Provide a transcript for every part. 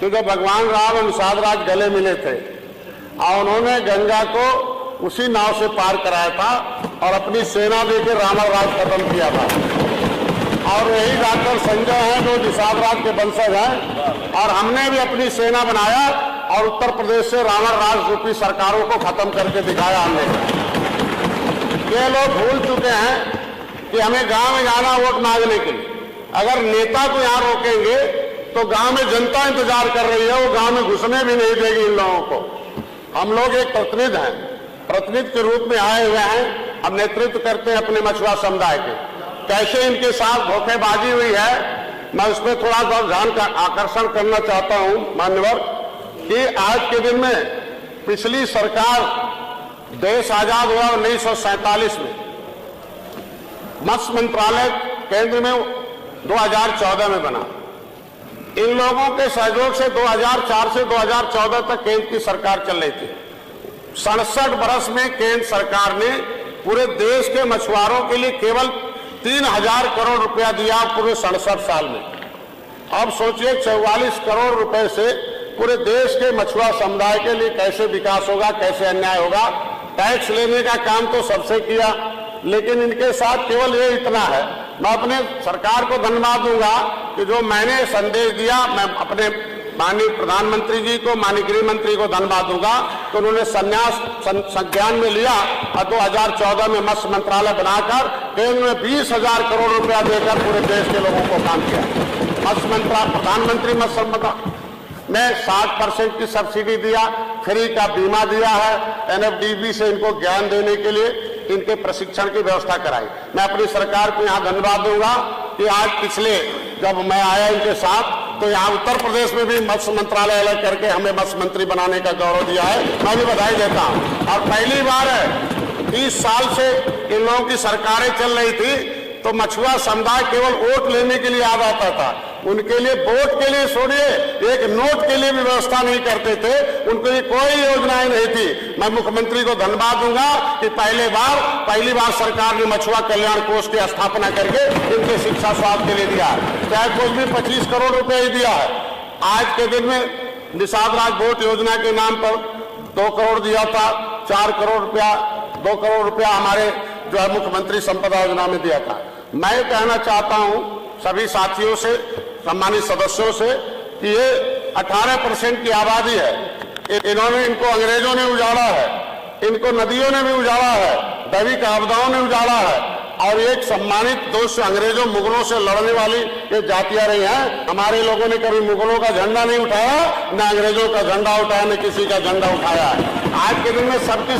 कि जब भगवान राम और निषाद राज गले मिले थे और उन्होंने गंगा को उसी नाव से पार कराया था और अपनी सेना देकर रावण राज खत्म किया था। और यही डॉक्टर संजय हैं जो निषाद राज के वंशज हैं, और हमने भी अपनी सेना बनाया और उत्तर प्रदेश से रावण राज रूपी सरकारों को खत्म करके दिखाया हमने। ये लोग भूल चुके हैं कि हमें गांव में जाना वोट मांगने के लिए। अगर नेता को यहाँ रोकेंगे तो गांव में जनता इंतजार कर रही है, वो गांव में घुसने भी नहीं देगी इन लोगों को। हम लोग एक प्रतिनिधि हैं, प्रतिनिधि के रूप में आए हुए हैं, हम नेतृत्व करते हैं अपने मछुआ समुदाय के। कैसे इनके साथ धोखेबाजी हुई है, मैं उसमें थोड़ा सा ध्यान का आकर्षण करना चाहता हूं मान्यवर, कि आज के दिन में पिछली सरकार, देश आजाद हुआ 1947 में, मत्स्य मंत्रालय केंद्र में 2014 में बना। इन लोगों के सहयोग से 2004 से 2014 तक केंद्र की सरकार चल रही थी। 67 वर्ष में केंद्र सरकार ने पूरे देश के मछुआरों के लिए केवल 3000 करोड़ रुपया दिया पूरे 67 साल में। अब सोचिए 44 करोड़ रुपए से पूरे देश के मछुआ समुदाय के लिए कैसे विकास होगा, कैसे अन्याय होगा। टैक्स लेने का काम तो सबसे किया, लेकिन इनके साथ केवल ये इतना है। मैं अपने सरकार को धन्यवाद दूंगा कि जो मैंने संदेश दिया, मैं अपने माननीय प्रधानमंत्री जी को, माननीय गृह मंत्री को धन्यवाद दूंगा तो उन्होंने संन्यास संज्ञान में लिया और 2014 में मत्स्य मंत्रालय बनाकर केंद्र में 20,000 करोड़ रुपया देकर पूरे देश के लोगों को काम किया। मत्स्य मंत्रालय, प्रधानमंत्री मत्स्य संपदा में 60% की सब्सिडी दिया, फ्री का बीमा दिया है, NFDB से इनको ज्ञान देने के लिए इनके प्रशिक्षण की व्यवस्था कराई। मैं अपनी सरकार को यहाँ धन्यवाद दूंगा कि आज पिछले जब मैं आया इनके साथ तो यहाँ उत्तर प्रदेश में भी मत्स्य मंत्रालय अलग करके हमें मत्स्य मंत्री बनाने का गौरव दिया है, मैं भी बधाई देता हूँ। और पहली बार है 30 साल से इन लोगों की सरकारें चल रही थी तो मछुआ समुदाय केवल वोट लेने के लिए याद आता था। उनके लिए वोट के लिए छोड़िए, एक नोट के लिए भी व्यवस्था नहीं करते थे, उनके लिए कोई योजनाएं नहीं थी। मैं मुख्यमंत्री को धन्यवाद दूंगा कि पहली बार सरकार ने मछुआ कल्याण कोष की स्थापना करके इनके शिक्षा स्वास्थ्य के लिए दिया है। चाहे कोष भी 25 करोड़ रुपए ही दिया है। आज के दिन में निषाद राज वोट योजना के नाम पर 2 करोड़ दिया था, 4 करोड़ रुपया, 2 करोड़ रुपया हमारे जो है मुख्यमंत्री संपदा योजना में दिया था। मैं कहना चाहता हूं सभी साथियों से, सम्मानित सदस्यों से कि ये 18% की आबादी है। इन्होंने, इनको अंग्रेजों ने उजाड़ा है, इनको नदियों ने भी उजाड़ा है, दैविक आपदाओं ने उजाड़ा है, और एक सम्मानित दोस्त अंग्रेजों मुगलों से लड़ने वाली ये जातियां रही हैं। हमारे लोगों ने कभी मुगलों का झंडा नहीं उठाया, न अंग्रेजों का झंडा उठाया, न किसी का झंडा उठाया है। आज के दिन में सबकी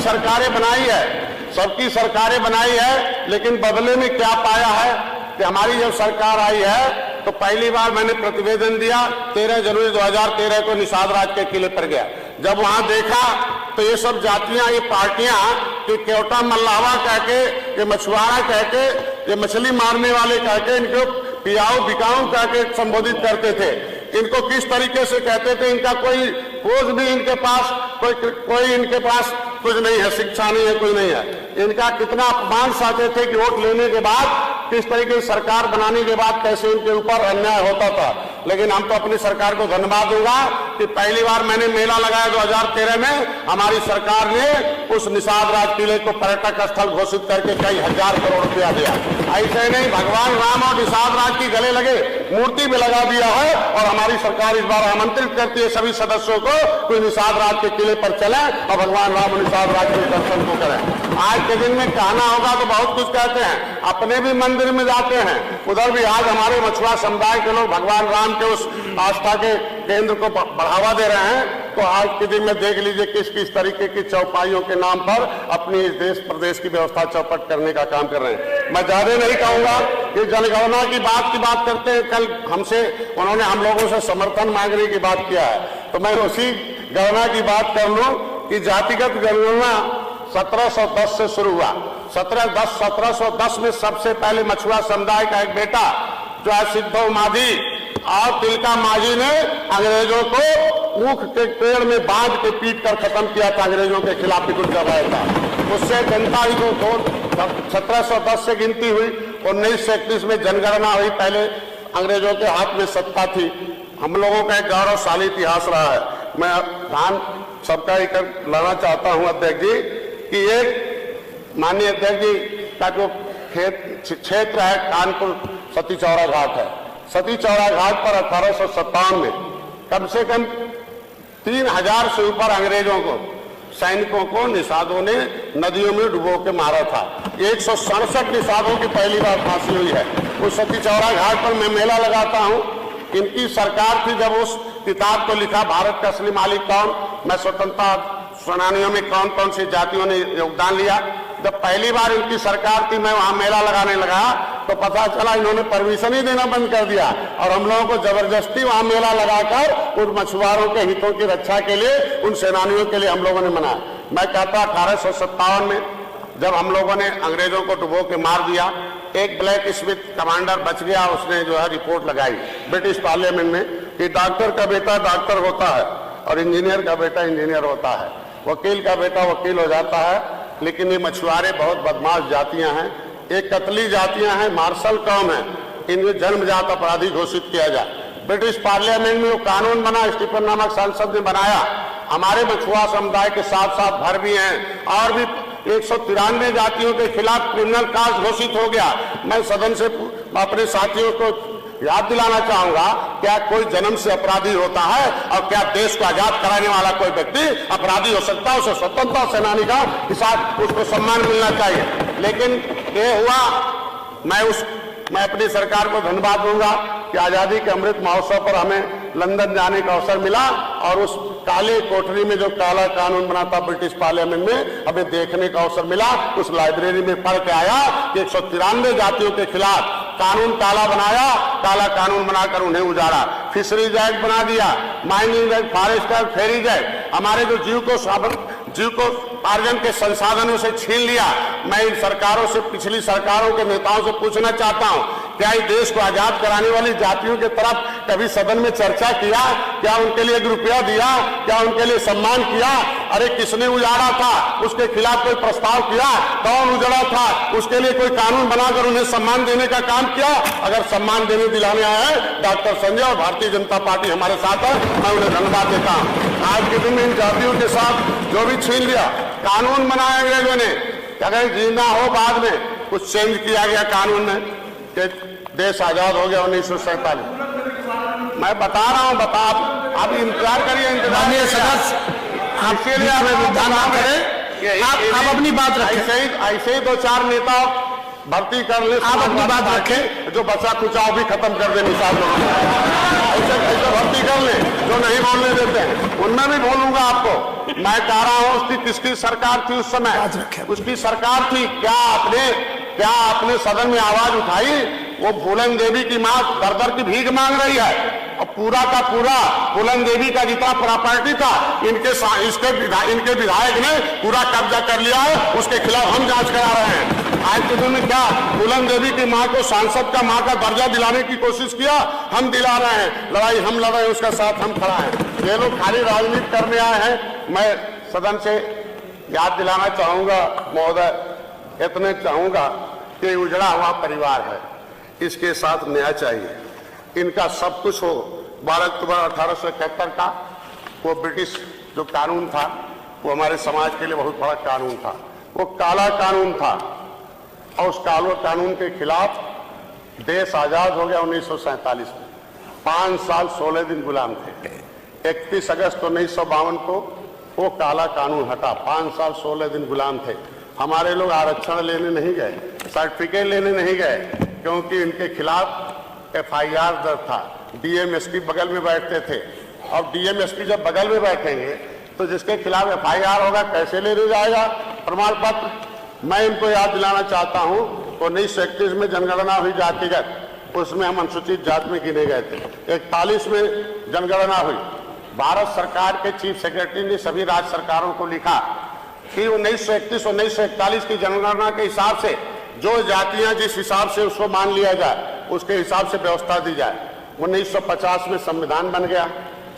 सरकारें बनाई है, लेकिन बदले में क्या पाया है कि हमारी जब सरकार आई है तो पहली बार मैंने प्रतिवेदन दिया 13 जनवरी 2013 को निषाद राज के किले पर गया। जब वहां देखा तो ये सब जातियां, ये पार्टियां कि केवटा मल्लावा कह के, ये मछुआरा कह के, ये मछली मारने वाले कह के, इनको पियाऊ बिकाऊ कह के संबोधित करते थे। इनको किस तरीके से कहते थे, इनका कोई खोज भी इनके पास, कोई इनके पास कुछ नहीं है, शिक्षा नहीं है, कुछ नहीं है। इनका कितना अपमान चाहते थे कि वोट लेने के बाद, किस तरीके की सरकार बनाने के बाद कैसे इनके ऊपर अन्याय होता था। लेकिन हम तो अपनी सरकार को धन्यवाद दूंगा कि पहली बार मैंने मेला लगाया 2013 में, हमारी सरकार ने उस निषाद राज किले को पर्यटक स्थल घोषित करके कई हजार करोड़ रुपया दिया। ऐसे नहीं, भगवान राम और निषाद राज की गले लगे मूर्ति भी लगा दिया है। और हमारी सरकार इस बार आमंत्रित करती है सभी सदस्यों को कि निषाद राज के किले पर चलें और भगवान राम और निषाद राज के दर्शन को करें। आज के दिन में कहना होगा तो बहुत कुछ कहते हैं, अपने भी मंदिर में जाते हैं, उधर भी आज हमारे मछुआ समुदाय के लोग भगवान राम के उस आस्था के केंद्र को बढ़ावा दे रहे हैं। तो आज के दिन में देख लीजिए किस किस तरीके की चौपाइयों के नाम पर अपनी इस देश प्रदेश की व्यवस्था चौपट करने का काम कर रहे हैं। मैं ज्यादा नहीं कहूंगा कि जनगणना की बात करते हैं। कल हमसे उन्होंने हम लोगों से समर्थन मांगने की बात किया है, तो मैं उसी गणना की बात कर लूं कि जातिगत जनगणना 1710 से शुरू हुआ। 1710 में सबसे पहले मछुआ समुदाय का एक बेटा जो है सिद्धो माझी और तिलका मांझी ने अंग्रेजों को ऊख के पेड़ में बांध के पीट कर खत्म किया था, अंग्रेजों के खिलाफ विद्रोह करवाया था। उससे जनता ही को 1710 से गिनती हुई, 1931 में जनगणना हुई। पहले अंग्रेजों के हाथ में सत्ता थी हम लोगों का एक गौरवशाली इतिहास रहा है। मैं ध्यान सबका ही लाना चाहता हूं अध्यक्ष जी कि एक माननीय अध्यक्ष जी का जो क्षेत्र है कानपुर सती चौरा घाट है। सती चौरा घाट पर 1857 में कम से कम 3000 से ऊपर अंग्रेजों को, सैनिकों को निषादों ने नदियों में डुबो के मारा था। 167 निषादों की पहली बार फांसी हुई है। उस सती चौरा घाट पर मैं मेला लगाता हूं। इनकी सरकार थी जब उस किताब को लिखा, भारत का असली मालिक कौन, मैं स्वतंत्रता सेनानियों में कौन कौन सी जातियों ने योगदान लिया। जब पहली बार इनकी सरकार थी, मैं वहां मेला लगाने लगा तो पता चला इन्होंने परमिशन ही देना बंद कर दिया और हम लोगों को जबरदस्ती वहां मेला लगाकर उन मछुआरों के हितों की रक्षा के लिए, उन सेनानियों के लिए हम लोगों ने मनाया। मैं कहता 1857 में जब हम लोगों ने अंग्रेजों को डुबो के मार दिया, एक ब्लैक स्मिथ कमांडर बच गया। उसने जो है रिपोर्ट लगाई ब्रिटिश पार्लियामेंट में कि डॉक्टर का बेटा डॉक्टर होता है और इंजीनियर का बेटा इंजीनियर होता है, वकील का बेटा वकील हो जाता है। लेकिन ये मछुआरे बहुत बदमाश जातियां हैं, एक कतली जातियां हैं, मार्शल कौम है, इन्हें जन्मजात अपराधी घोषित किया जाए। ब्रिटिश पार्लियामेंट में वो कानून बना, स्टीफन नामक सांसद ने बनाया। हमारे मछुआ समुदाय के साथ साथ भर भी हैं और भी 193 जातियों के खिलाफ क्रिमिनल काज घोषित हो गया। मैं सदन से अपने साथियों को याद दिलाना चाहूंगा, क्या कोई जन्म से अपराधी होता है और क्या देश को आजाद कराने वाला कोई व्यक्ति अपराधी हो सकता है? उसे स्वतंत्रता सेनानी का हिसाब, उसको सम्मान मिलना चाहिए। लेकिन ये हुआ, मैं अपनी सरकार को धन्यवाद दूंगा कि आजादी के अमृत महोत्सव पर हमें लंदन जाने का अवसर मिला और उस काले कोठरी में जो काला कानून बना था ब्रिटिश पार्लियामेंट में, हमें देखने का अवसर मिला। उस लाइब्रेरी में पढ़ के आया कि 193 जातियों के खिलाफ कानून काला बनाया, काला कानून बनाकर उन्हें उजाड़ा। फिशरीज एक्ट बना दिया, mining act, forest act, ferries act, हमारे जो जीव को अर्जन के संसाधनों से छीन लिया। मैं इन सरकारों से, पिछली सरकारों के नेताओं से पूछना चाहता हूं, क्या इस देश को आजाद कराने वाली जातियों के तरफ कभी सदन में चर्चा किया? क्या उनके लिए 1 रुपया दिया? क्या उनके लिए सम्मान किया? अरे किसने उजाड़ा था, उसके खिलाफ कोई प्रस्ताव किया? कौन उजाड़ा था, उसके लिए कोई कानून बनाकर उन्हें सम्मान देने का काम किया? अगर सम्मान देने दिलाने आए हैं डॉक्टर संजय और भारतीय जनता पार्टी हमारे साथ है, मैं उन्हें धन्यवाद देता हूं। आज के दिन में इन जातियों के साथ जो भी छीन लिया, कानून बनाया अंग्रेजों ने, अगर जीना हो बाद में कुछ चेंज किया गया कानून में कि देश आजाद हो गया 1947। मैं बता रहा हूं, आप इंतजार करिए, इंतजार सदस्य, आपके लिए आप अपनी बात रखें। ऐसे ही 2-4 नेता भर्ती कर ले, आप अपनी बात रखें, जो बचा खुचाव भी खत्म कर दे निशान, ऐसे भर्ती कर ले जो नहीं बोलने देते हैं, उनमें भी बोलूंगा आपको। मैं कह रहा हूं उसकी किसकी सरकार थी उस समय, उसकी सरकार थी। क्या आपने सदन में आवाज उठाई? वो फूलन देवी की मां दर की भीख मांग रही है और पूरा का पूरा फूलन देवी का जितना प्रॉपर्टी था इनके विधायक ने पूरा कब्जा कर लिया है। उसके खिलाफ हम जांच करा रहे हैं। आज के दिन में क्या फूलन देवी की मां को सांसद का मां का दर्जा दिलाने की कोशिश किया? हम दिला रहे हैं। लड़ाई हम लड़ रहे हैं, उसका साथ हम खड़ा हैं। ये लोग खाली राजनीति करने आए हैं। मैं सदन से याद दिलाना चाहूंगा महोदय, इतने चाहूंगा कि उजड़ा हुआ परिवार है, इसके साथ न्याय चाहिए। इनका सब कुछ हो। 12 अक्टूबर 1871 का वो ब्रिटिश जो कानून था वो हमारे समाज के लिए बहुत बड़ा कानून था। वो काला कानून था और उस काले कानून के खिलाफ देश आजाद हो गया 1947 में। 5 साल 16 दिन गुलाम थे। 31 अगस्त 1952 को वो काला कानून हटा। 5 साल 16 दिन गुलाम थे। हमारे लोग आरक्षण लेने नहीं गए, सर्टिफिकेट लेने नहीं गए, क्योंकि इनके खिलाफ FIR दर्ज था। DM SP बगल में बैठते थे और DM SP जब बगल में बैठेंगे तो जिसके खिलाफ FIR होगा कैसे लेने जाएगा प्रमाण पत्र? मैं इनको याद दिलाना चाहता हूं 1931 में जनगणना हुई जातिगत, उसमें हम अनुसूचित जाति में गिने गए थे। 41 में जनगणना हुई। भारत सरकार के चीफ सेक्रेटरी ने सभी राज्य सरकारों को लिखा कि 1931-1941 की जनगणना के हिसाब से जो जातियां जिस हिसाब से उसको मान लिया जाए उसके हिसाब से व्यवस्था दी जाए। 1950 में संविधान बन गया,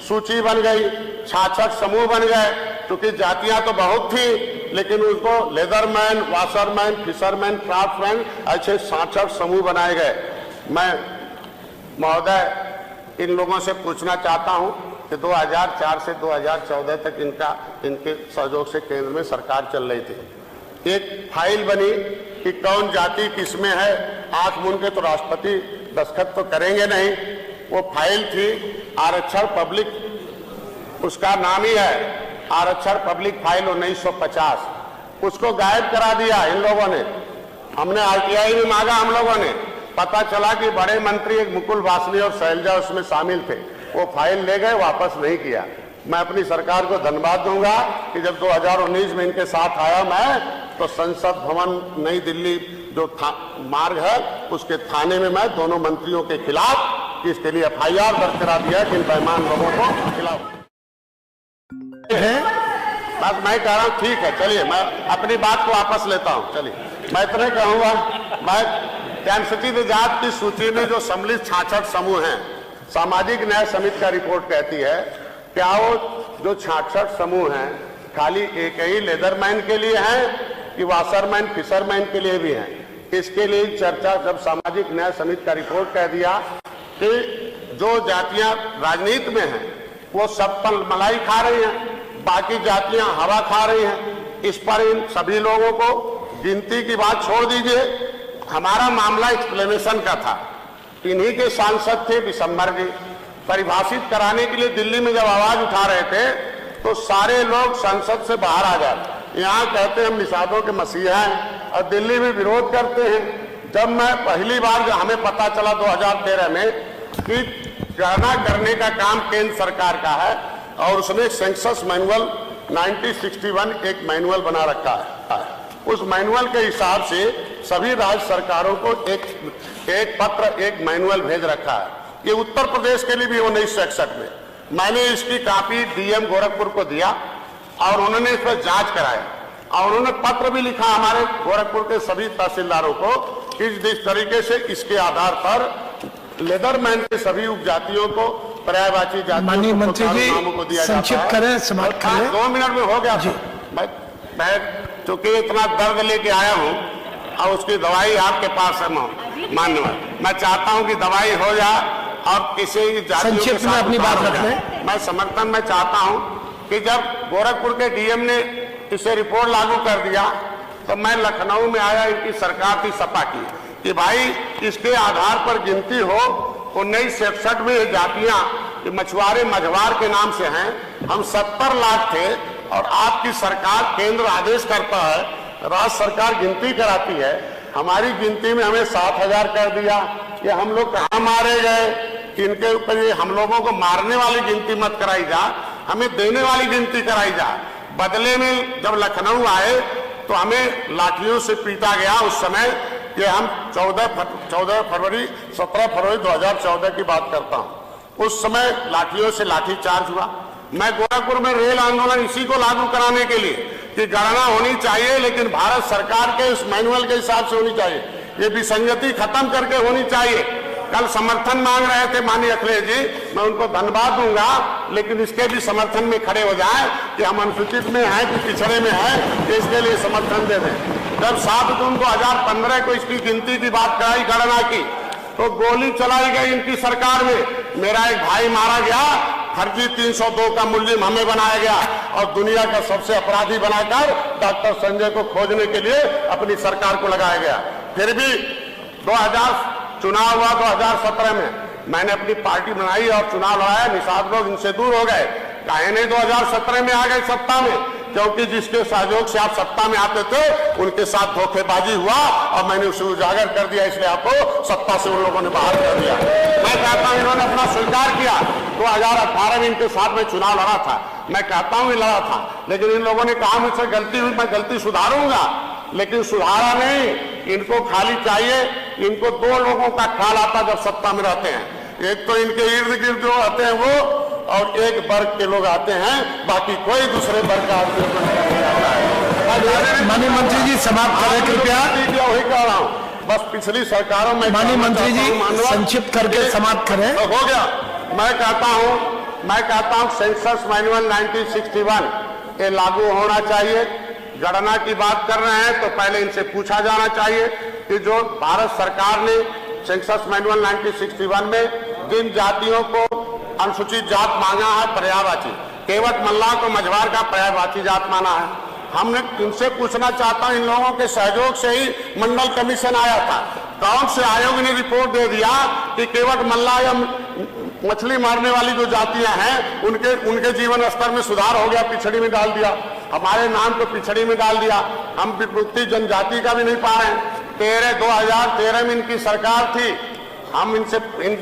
सूची बन गई, 66 समूह बन गए। क्योंकि जातियां तो बहुत थी लेकिन उसको लेदरमैन, वाशरमैन, फिशरमैन, क्राफ्टमैन ऐसे 66 समूह बनाए गए। मैं महोदय इन लोगों से पूछना चाहता हूं कि 2004 से 2014 तक इनके सहयोग से केंद्र में सरकार चल रही थी। एक फाइल बनी कि कौन जाति किसमें है, आंख मूंद के तो राष्ट्रपति दस्तखत तो करेंगे नहीं। वो फाइल थी आरक्षण पब्लिक, उसका नाम ही है आरक्षण पब्लिक फाइल 1950। उसको गायब करा दिया इन लोगों ने। हमने आरटीआई में मांगा, हम लोगों ने, पता चला कि बड़े मंत्री एक मुकुल वासनी और शैलजा उसमें शामिल थे। वो फाइल ले गए, वापस नहीं किया। मैं अपनी सरकार को धन्यवाद दूंगा कि जब 2019 में इनके साथ आया मैं, तो संसद भवन नई दिल्ली जो मार्ग है उसके थाने में मैं दोनों मंत्रियों के खिलाफ इसके लिए FIR दर्ज करा दिया कि इन बेईमान लोगों को खिलाफ है। बस मैं कह रहा हूँ ठीक है, चलिए मैं अपनी बात को वापस लेता हूँ। चलिए मैं इतने कहूँगा, मैं अनुसूचित जाति की सूची में जो सम्मिलित 66 समूह हैं, सामाजिक न्याय समिति का रिपोर्ट कहती है क्या वो जो 66 समूह हैं खाली एक ही लेदरमैन के लिए हैं कि वाशरमैन फिशरमैन के लिए भी हैं? इसके लिए चर्चा जब सामाजिक न्याय समिति का रिपोर्ट कह दिया कि जो जातियां राजनीति में हैं वो सब पर मलाई खा रही हैं, बाकी जातियां हवा खा रही हैं। इस पर इन सभी लोगों को गिनती की बात छोड़ दीजिए। हमारा मामला एक्सप्लेनेशन का था। इन्हीं के सांसद थे विशंबर जी, परिभाषित कराने के लिए दिल्ली में जब आवाज उठा रहे थे तो सारे लोग संसद से बाहर आ जाते। यहाँ कहते हैं हम निषादों के मसीहा हैं और दिल्ली में विरोध करते हैं। जब मैं पहली बार जब हमें पता चला 2013 में कि गणना करने का काम केंद्र सरकार का है और उसने सेंसस मैनुअल 1961 एक मैनुअल बना रखा है, उस मैनुअल के हिसाब से सभी राज्य सरकारों को एक पत्र एक मैनुअल भेज रखा है। ये उत्तर प्रदेश के लिए भी 1961 में मैंने इसकी कॉपी डीएम गोरखपुर को दिया और उन्होंने इस पर जांच कराया और उन्होंने पत्र भी लिखा हमारे गोरखपुर के सभी तहसीलदारों को कि जिस तरीके से इसके आधार पर लेदरमैन के सभी उपजातियों को पर्यायवाची जातियों को दिया जाता है। समाप्त करें, 2 मिनट में हो गया। मैं चूंकि इतना दर्द लेके आया हूँ और उसकी दवाई आपके पास है मान्यवर, मैं चाहता हूँ कि दवाई हो जाए और किसी जातियों के साथ अपनी बात रखने मैं समर्थन में चाहता हूँ कि जब गोरखपुर के डीएम ने इसे रिपोर्ट लागू कर दिया तो मैं लखनऊ में आया, इनकी सरकार थी सपा की, कि भाई इसके आधार पर गिनती हो। 1967 में ये जातियां मछुआरे मझवार के नाम से हैं, हम 70 लाख थे और आपकी सरकार केंद्र आदेश करता है, राज्य सरकार गिनती कराती है, हमारी गिनती में हमें 7000 कर दिया। ये हम लोग कहाँ मारे गए? इनके ऊपर ये हम लोगों को मारने वाली गिनती मत कराई जा, हमें देने वाली गिनती कराई जा। बदले में जब लखनऊ आए तो हमें लाठियों से पीटा गया। उस समय ये हम 17 फरवरी 2014 की बात करता हूँ। उस समय लाठियों से लाठी चार्ज हुआ। मैं गोरखपुर में रेल आंदोलन इसी को लागू कराने के लिए कि गणना होनी चाहिए लेकिन भारत सरकार के उस मैनुअल के हिसाब से होनी चाहिए, ये विसंगति खत्म करके होनी चाहिए। कल समर्थन मांग रहे थे माननीय अखिलेश जी, मैं उनको धन्यवाद दूंगा, लेकिन इसके भी समर्थन में खड़े हो जाए कि हम अनुसूचित में हैं कि पिछड़े में हैं, कि इसके लिए समर्थन दे दें। जब 7 जून 2015 को इसकी गिनती की बात कराई गणना की तो गोली चलाई गई इनकी सरकार में, मेरा एक भाई मारा गया, फर्जी 302 का मुल्जिम हमें बनाया गया और दुनिया का सबसे अपराधी बनाकर डॉक्टर संजय को खोजने के लिए अपनी सरकार को लगाया गया। फिर भी 2000 चुनाव हुआ 2017 में, मैंने अपनी पार्टी बनाई और चुनाव लड़ाया, निषाद लोग इनसे दूर हो गए। काहे नहीं 2017 में आ गए सत्ता में? क्योंकि जिसके सहयोग से आप सत्ता में आते थे उनके साथ धोखेबाजी हुआ और मैंने उसे उजागर कर दिया, इसलिए आपको सत्ता से उन लोगों ने बाहर कर दिया। मैं कहता हूं इन्होंने अपना स्वीकार किया। 2018 में इनके साथ में चुनाव लड़ा था, मैं कहता हूं लड़ा था, लेकिन इन लोगों ने कहा मुझसे गलती हुई, मैं गलती सुधारूंगा, लेकिन सुधारा नहीं। इनको खाली चाहिए, इनको 2 लोगों का ख्याल आता जब सत्ता में रहते हैं, एक तो इनके इर्द गिर्द जो आते हैं वो, और एक वर्ग के लोग आते हैं, बाकी कोई दूसरे वर्ग का आदमी नहीं आता है। माननीय मंत्री जी समाप्त करें कृपया। वही कह रहा हूँ, बस पिछली सरकारों में। माननीय मंत्री जी संक्षिप्त करके समाप्त करें। तो हो गया। मैं कहता हूँ सेंसस मैनुअल 1961 ये लागू होना चाहिए। गणना की बात कर रहे हैं तो पहले इनसे पूछा जाना चाहिए कि जो भारत सरकार ने सेंसस मैनुअल 1961 में जिन जातियों को अनुसूचित जात मांगा है पर्यायवाची, केवट मल्लाह को मझवार का पर्यायवाची जात माना है। हमने इनसे पूछना चाहता हूं, इन लोगों के सहयोग से ही मंडल कमीशन आया था, कौन से आयोग ने रिपोर्ट दे दिया कि केवट मल्लाह या मछली मारने वाली जो जातियां हैं उनके जीवन स्तर में सुधार हो गया, पिछड़ी में डाल दिया, हमारे नाम को पिछड़ी में डाल दिया। हम विमुक्ति जनजाति का भी नहीं पा रहे हैं। 2013 में इनकी सरकार थी, हम इन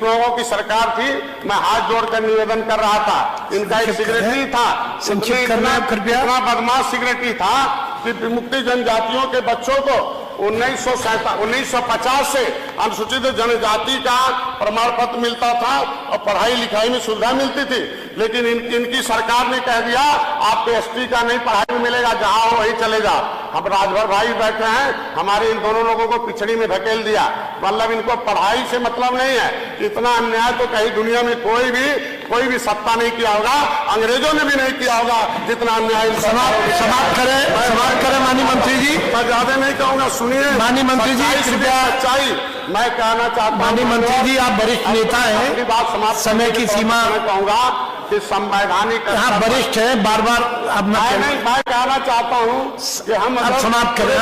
लोगों की सरकार थी, मैं हाथ जोड़कर निवेदन कर रहा था। इनका एक सिक्रेटरी था, संक्षिप्त करना कृपया। इतना बदमाश सिक्रेटरी था कि विमुक्ति जनजातियों के बच्चों को 1950 से अनुसूचित जनजाति का प्रमाण पत्र मिलता था और पढ़ाई लिखाई में सुविधा मिलती थी, लेकिन इनकी सरकार ने कह दिया आपको एसटी का नहीं पढ़ाई में मिलेगा, जहां हो वहीं चले जाओ। अब राजभर भाई बैठे हैं, हमारे इन दोनों लोगों को पिछड़ी में धकेल दिया। मतलब इनको पढ़ाई से मतलब नहीं है। इतना अन्याय तो कहीं दुनिया में कोई भी सत्ता नहीं किया होगा, अंग्रेजों ने भी नहीं किया होगा जितना अन्याय। समाप्त करें माननीय मंत्री जी। मैं ज्यादा नहीं कहूंगा, सुनिए माननीय मंत्री जी कृपया। सच्चाई मैं कहना चाहता हूं माननीय मंत्री जी, आप वरिष्ठ नेता हैं, बात समाप्त समय की सीमा कहूंगा कि संवैधानिक आप वरिष्ठ हैं, बार बार आप मैं कहना चाहता हूं कि हम समाप्त करें।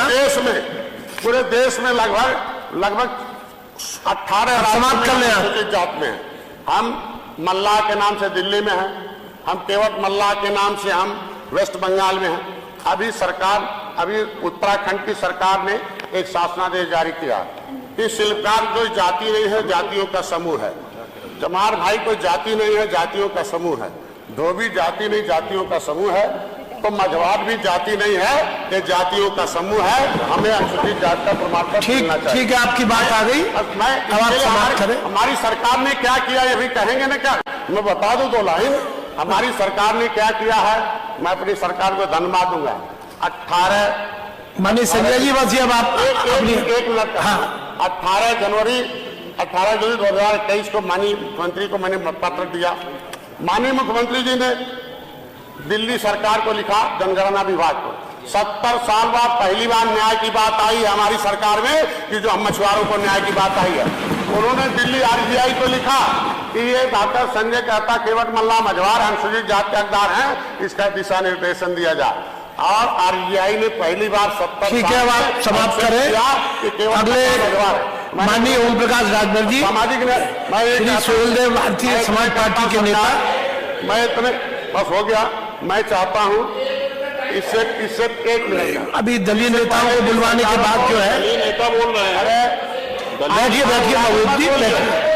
पूरे देश में लगभग 18 समाप्त कर लें जात में है। हम मल्लाह के नाम से दिल्ली में हैं, हम केवट मल्लाह के नाम से हम वेस्ट बंगाल में हैं। अभी उत्तराखंड की सरकार ने एक शासनादेश जारी किया कि शिल्पकार कोई जाति नहीं है, जातियों का समूह है। चमार भाई कोई जाति नहीं है, जातियों का समूह है। धोबी जाति नहीं, जातियों का समूह है। तो मझवार भी जाति नहीं है, ये जातियों का समूह है। हमें अनुसूचित जाति का प्रमाण पत्र मिलना चाहिए। ठीक है, आपकी बात आ गई। हमारी सरकार ने क्या किया ये भी कहेंगे ना क्या? मैं बता दूं 2 लाइन। हमारी सरकार ने क्या किया है, मैं अपनी सरकार को धन्यवाद दूंगा। 18 माननीय संजय जी, बस अब आप एक मिनट। 18 जनवरी 2021 को माननीय मुख्यमंत्री को मैंने पत्र दिया। माननीय मुख्यमंत्री जी ने दिल्ली सरकार को लिखा, जनगणना विभाग को। 70 साल बाद पहली बार न्याय की बात आई है हमारी सरकार में कि जो हम मछुआरों को न्याय की बात आई है। उन्होंने दिल्ली RGI को लिखा कि ये डॉक्टर संजय कहता केवट मल्लाह मझवार अनुसूचित जाति के हकदार हैं, इसका दिशा निर्देशन दिया जाए। और RGI ने पहली बार 70 ठीक है, आप समाप्त करें। अगले माननीय ओम प्रकाश राजभर जी, सामाजिक श्री सोहेलदेव भारतीय समाज पार्टी के नेता। मैं इतने बस हो गया। मैं चाहता हूं इससे 1 मिनट, अभी दलीय नेताओं को बुलवाने के बाद जो है, नेता बोल रहे हैं। बैठिए महबूब जी, बैठिए।